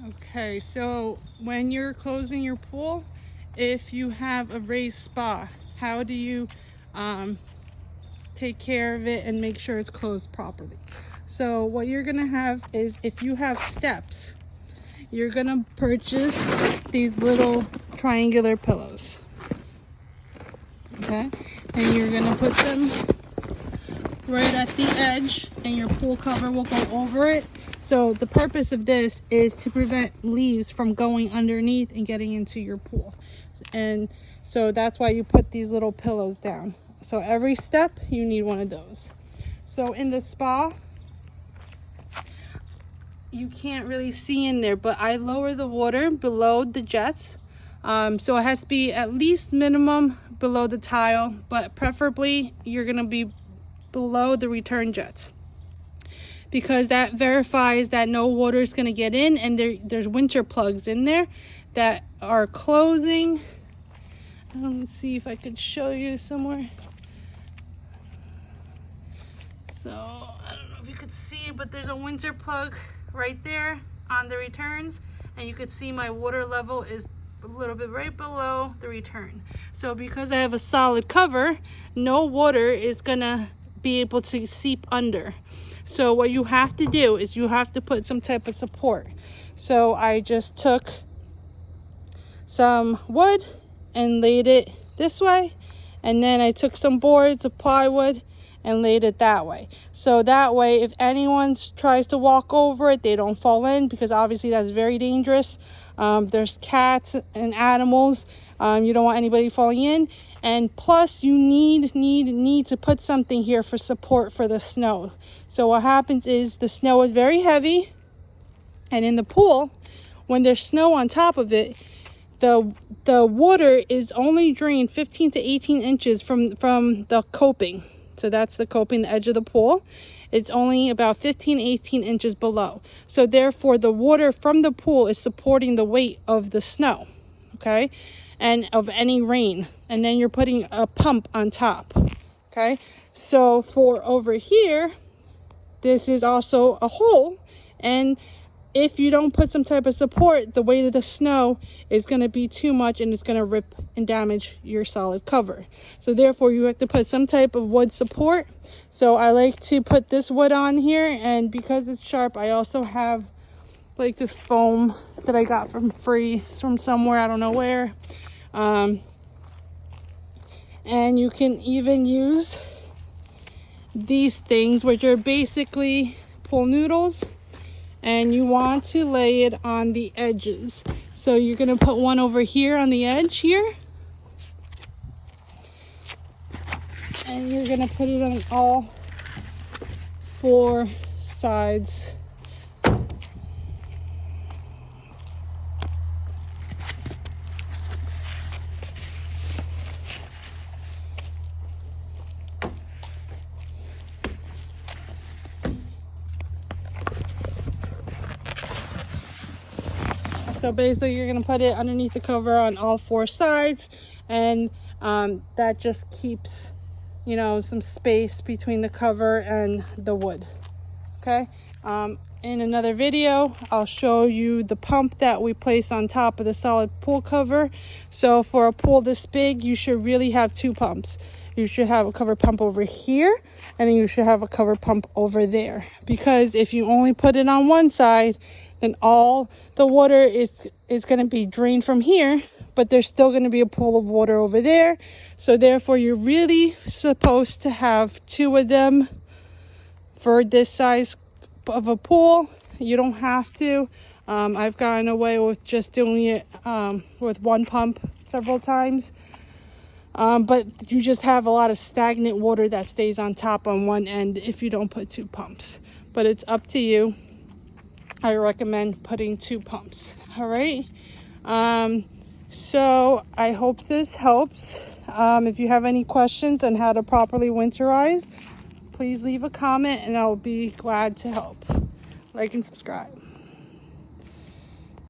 Okay, so when you're closing your pool, if you have a raised spa, how do you take care of it and make sure it's closed properly? So what you're gonna have is, if you have steps, you're gonna purchase these little triangular pillows, okay? And you're gonna put them right at the edge, and your pool cover will go over it. So the purpose of this is to prevent leaves from going underneath and getting into your pool. And so that's why you put these little pillows down. So every step you need one of those. So in the spa, you can't really see in there, but I lower the water below the jets. So it has to be at least minimum below the tile, but preferably you're gonna be below the return jets, because that verifies that no water is going to get in, and there's winter plugs in there that are closing. Let me see if I could show you somewhere. So I don't know if you could see, but there's a winter plug right there on the returns, and you could see my water level is a little bit right below the return. So because I have a solid cover, no water is gonna be able to seep under. So what you have to do is you have to put some type of support. So I just took some wood and laid it this way, and then I took some boards of plywood and laid it that way. So that way, if anyone tries to walk over it, they don't fall in, because obviously that's very dangerous. There's cats and animals. You don't want anybody falling in. And plus you need to put something here for support for the snow. So what happens is the snow is very heavy, and in the pool, when there's snow on top of it, the water is only drained 15 to 18 inches from the coping. So that's the coping, the edge of the pool. It's only about 15, 18 inches below. So therefore the water from the pool is supporting the weight of the snow, okay, and of any rain. And then you're putting a pump on top, okay? So for over here, this is also a hole, and if you don't put some type of support, the weight of the snow is going to be too much, and it's going to rip and damage your solid cover. So therefore you have to put some type of wood support. So I like to put this wood on here, and because it's sharp, I also have like this foam that I got from somewhere, I don't know where. And you can even use these things, which are basically pool noodles, and you want to lay it on the edges. So you're going to put one over here on the edge here, and you're going to put it on all 4 sides. So basically you're going to put it underneath the cover on all 4 sides, and that just keeps, you know, some space between the cover and the wood, okay? In another video, I'll show you the pump that we place on top of the solid pool cover. So for a pool this big, you should really have 2 pumps. You should have a cover pump over here, and then you should have a cover pump over there, because if you only put it on one side, then all the water is going to be drained from here, but there's still going to be a pool of water over there. So therefore you're really supposed to have 2 of them for this size of a pool. You don't have to. I've gotten away with just doing it with 1 pump several times, but you just have a lot of stagnant water that stays on top on one end if you don't put 2 pumps. But it's up to you. I recommend putting 2 pumps. All right. So I hope this helps. If you have any questions on how to properly winterize, please leave a comment, and I'll be glad to help. Like and subscribe.